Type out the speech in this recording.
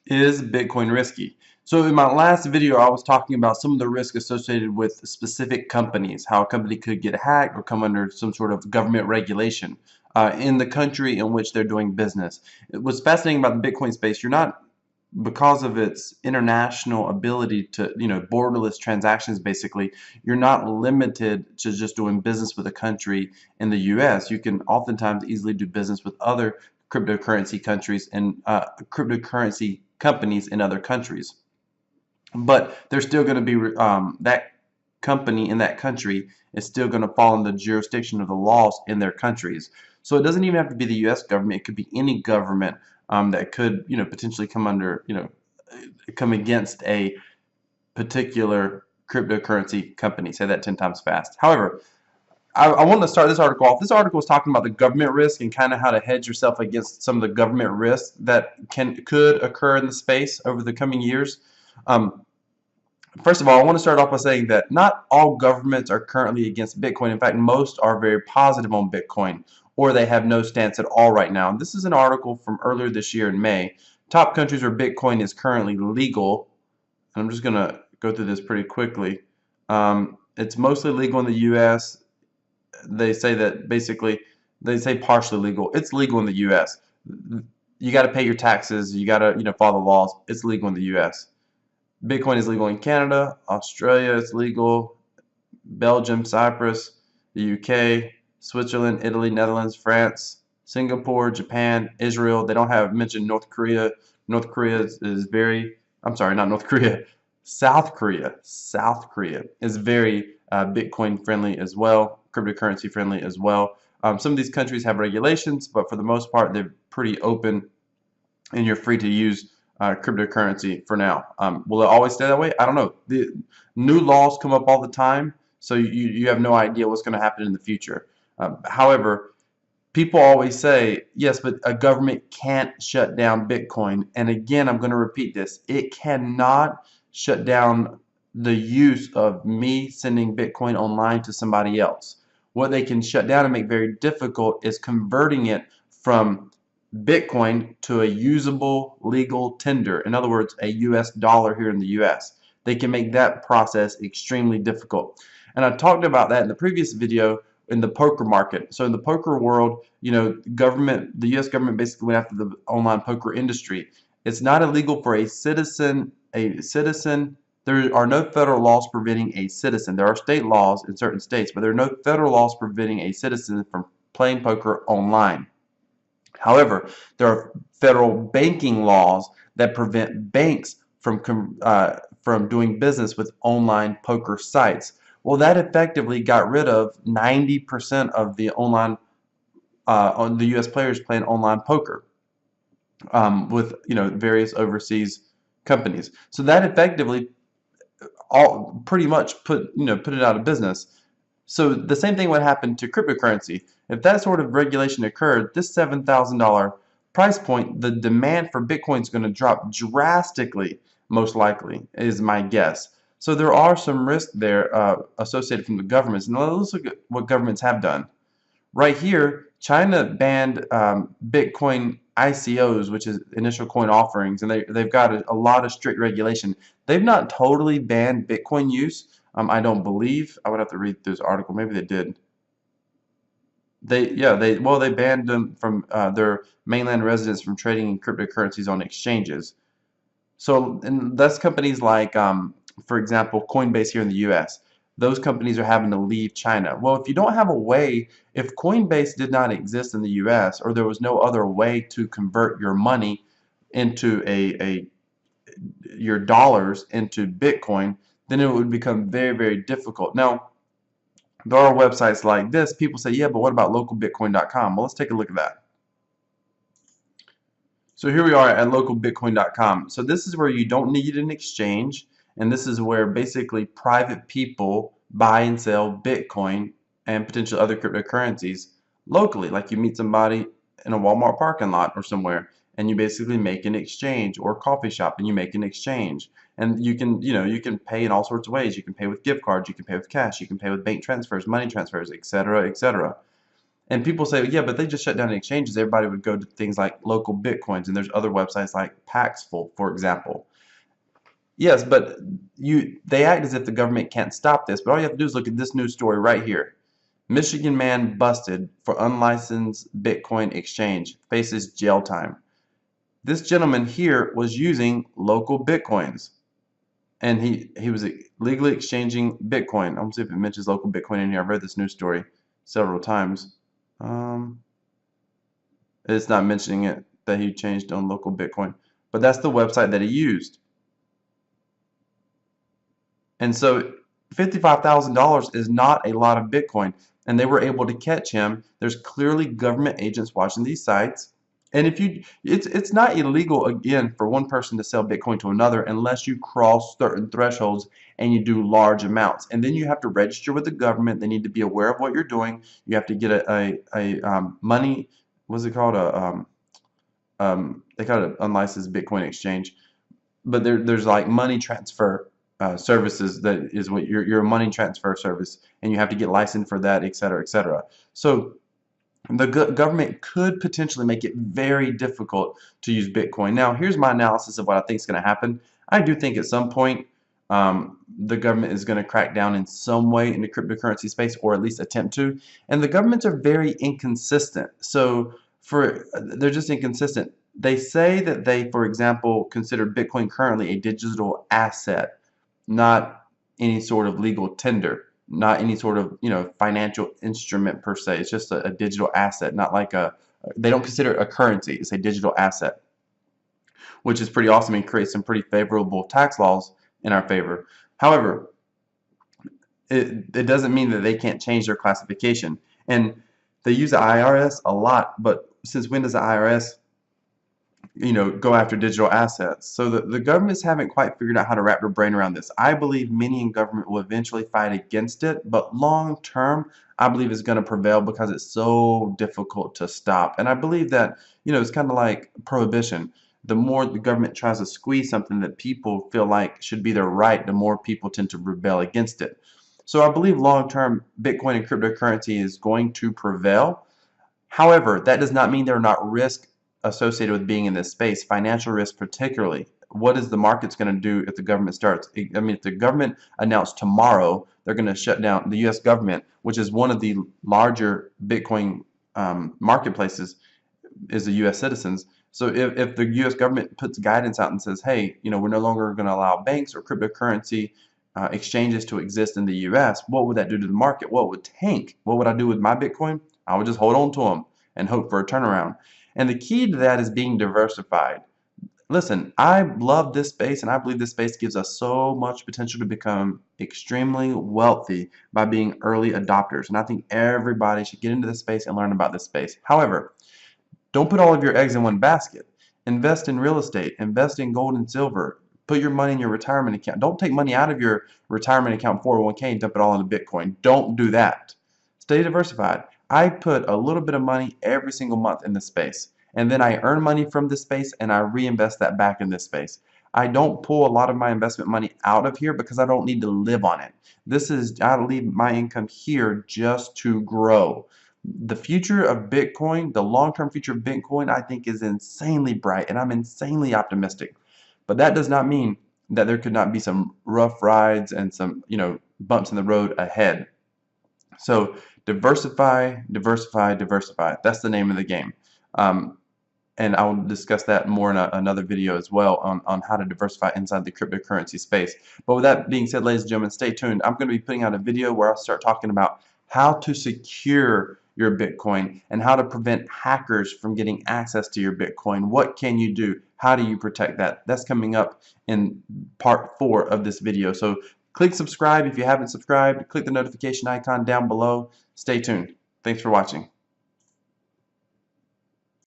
Is Bitcoin risky? So in my last video, I was talking about some of the risk associated with specific companies, how a company could get hacked or come under some sort of government regulation in the country in which they're doing business. What's fascinating about the Bitcoin space, you're not, because of its international ability to, borderless transactions basically, you're not limited to just doing business with a country in the US. You can oftentimes easily do business with other cryptocurrency countries and cryptocurrency companies in other countries. But there's still going to be that company in that country is still going to fall in the jurisdiction of the laws in their countries. So it doesn't even have to be the U.S. government. It could be any government that could, potentially come under, come against a particular cryptocurrency company. Say that 10 times fast. However, I want to start this article off. This article is talking about the government risk and kind of how to hedge yourself against some of the government risks that could occur in the space over the coming years. First of all, I want to start off by saying that not all governments are currently against Bitcoin. In fact, most are very positive on Bitcoin, or they have no stance at all right now. And this is an article from earlier this year in May. Top countries where Bitcoin is currently legal. And I'm just going to go through this pretty quickly. It's mostly legal in the U.S. They say that basically, they say partially legal. It's legal in the U.S. You got to pay your taxes. You got to, follow the laws. It's legal in the U.S. Bitcoin is legal in Canada, Australia it's legal, Belgium, Cyprus, the UK, Switzerland, Italy, Netherlands, France, Singapore, Japan, Israel. They don't have mentioned North Korea. North Korea is very, I'm sorry, not North Korea, South Korea. South Korea is very Bitcoin friendly as well, cryptocurrency friendly as well. Some of these countries have regulations, but for the most part, they're pretty open and you're free to use cryptocurrency for now. Will it always stay that way? I don't know. The new laws come up all the time, so you have no idea what's going to happen in the future. However, people always say, yes, but a government can't shut down Bitcoin. And again, I'm going to repeat this. It cannot shut down the use of me sending Bitcoin online to somebody else. What they can shut down and make very difficult is converting it from Bitcoin to a usable legal tender. In other words, a US dollar here in the US. They can make that process extremely difficult. And I talked about that in the previous video in the poker market. So in the poker world, the US government basically went after the online poker industry. It's not illegal for a citizen, there are no federal laws preventing a citizen. There are state laws in certain states, but there are no federal laws preventing a citizen from playing poker online. However, there are federal banking laws that prevent banks from doing business with online poker sites. Well, that effectively got rid of 90% of the the U.S. players playing online poker with various overseas companies. So that effectively pretty much put it out of business. So the same thing would happen to cryptocurrency. If that sort of regulation occurred, this $7,000 price point, the demand for Bitcoin is going to drop drastically, most likely, is my guess. So there are some risks there associated from the governments. And let's look at what governments have done. Right here, China banned Bitcoin ICOs, which is initial coin offerings, and they've got a lot of strict regulation. They've not totally banned Bitcoin use. I don't believe. I would have to read this article. Maybe they did. They banned them from their mainland residents from trading in cryptocurrencies on exchanges. So, and that's companies like, for example, Coinbase here in the U.S. Those companies are having to leave China. Well, if you don't have a way, if Coinbase did not exist in the U.S. or there was no other way to convert your money into your dollars into Bitcoin, then it would become very, very difficult. Now, there are websites like this. People say, yeah, but what about localbitcoin.com? Well, let's take a look at that. So here we are at localbitcoin.com. So this is where you don't need an exchange, and this is where basically private people buy and sell Bitcoin and potential other cryptocurrencies locally. Like you meet somebody in a Walmart parking lot or somewhere, and you basically make an exchange, or a coffee shop and you make an exchange. And you can pay in all sorts of ways. You can pay with gift cards, you can pay with cash, you can pay with bank transfers, money transfers, etc., etc. And people say, yeah, but they just shut down the exchanges. Everybody would go to things like local Bitcoins, and there's other websites like Paxful, for example. Yes, but they act as if the government can't stop this. But all you have to do is look at this news story right here. Michigan man busted for unlicensed Bitcoin exchange faces jail time. This gentleman here was using local Bitcoins, and he was legally exchanging Bitcoin. I'm gonna see if it mentions local Bitcoin in here. I've read this news story several times. Um, it's not mentioning it that he changed on local Bitcoin, but that's the website that he used. And so $55,000 is not a lot of Bitcoin, and they were able to catch him. There's clearly government agents watching these sites. And if it's not illegal again for one person to sell Bitcoin to another unless you cross certain thresholds and you do large amounts. And then you have to register with the government. They need to be aware of what you're doing. You have to get a money, what's it called? They call it an unlicensed Bitcoin exchange. But there's like money transfer services that is what your money transfer service, and you have to get licensed for that, et cetera, et cetera. So the government could potentially make it very difficult to use Bitcoin. Now, here's my analysis of what I think is going to happen. I do think at some point the government is going to crack down in some way in the cryptocurrency space, or at least attempt to. And the governments are very inconsistent. So they're just inconsistent. They say that they, for example, consider Bitcoin currently a digital asset, not any sort of legal tender, not any sort of financial instrument per se. It's just a digital asset, not like they don't consider it a currency. It's a digital asset, which is pretty awesome and creates some pretty favorable tax laws in our favor. However, it doesn't mean that they can't change their classification. And they use the IRS a lot, but since when does the IRS go after digital assets? So the governments haven't quite figured out how to wrap their brain around this. I believe many in government will eventually fight against it, but long term, I believe it's going to prevail because it's so difficult to stop. And I believe that, it's kind of like prohibition. The more the government tries to squeeze something that people feel like should be their right, the more people tend to rebel against it. So I believe long term, Bitcoin and cryptocurrency is going to prevail. However, that does not mean there are not risks associated with being in this space, financial risk particularly. What is the markets going to do if the government starts? I mean, if the government announced tomorrow they're going to shut down the U.S. government, which is one of the larger Bitcoin marketplaces, is the U.S. citizens. So if the U.S. government puts guidance out and says, hey, we're no longer going to allow banks or cryptocurrency exchanges to exist in the U.S., what would that do to the market? What would tank? What would I do with my Bitcoin? I would just hold on to them and hope for a turnaround. And the key to that is being diversified. Listen, I love this space, and I believe this space gives us so much potential to become extremely wealthy by being early adopters. And I think everybody should get into this space and learn about this space. However, don't put all of your eggs in one basket. Invest in real estate. Invest in gold and silver. Put your money in your retirement account. Don't take money out of your retirement account 401k and dump it all into Bitcoin. Don't do that. Stay diversified. I put a little bit of money every single month in this space, and then I earn money from this space and I reinvest that back in this space. I don't pull a lot of my investment money out of here because I don't need to live on it. I leave my income here just to grow. The future of Bitcoin, the long-term future of Bitcoin, I think is insanely bright, and I'm insanely optimistic. But that does not mean that there could not be some rough rides and some, bumps in the road ahead. So diversify, diversify, diversify. That's the name of the game. And I will discuss that more in another video as well on how to diversify inside the cryptocurrency space. But with that being said, ladies and gentlemen, stay tuned. I'm going to be putting out a video where I'll start talking about how to secure your Bitcoin and how to prevent hackers from getting access to your Bitcoin. What can you do? How do you protect that? That's coming up in part 4 of this video. So click subscribe if you haven't subscribed. Click the notification icon down below. Stay tuned. Thanks for watching.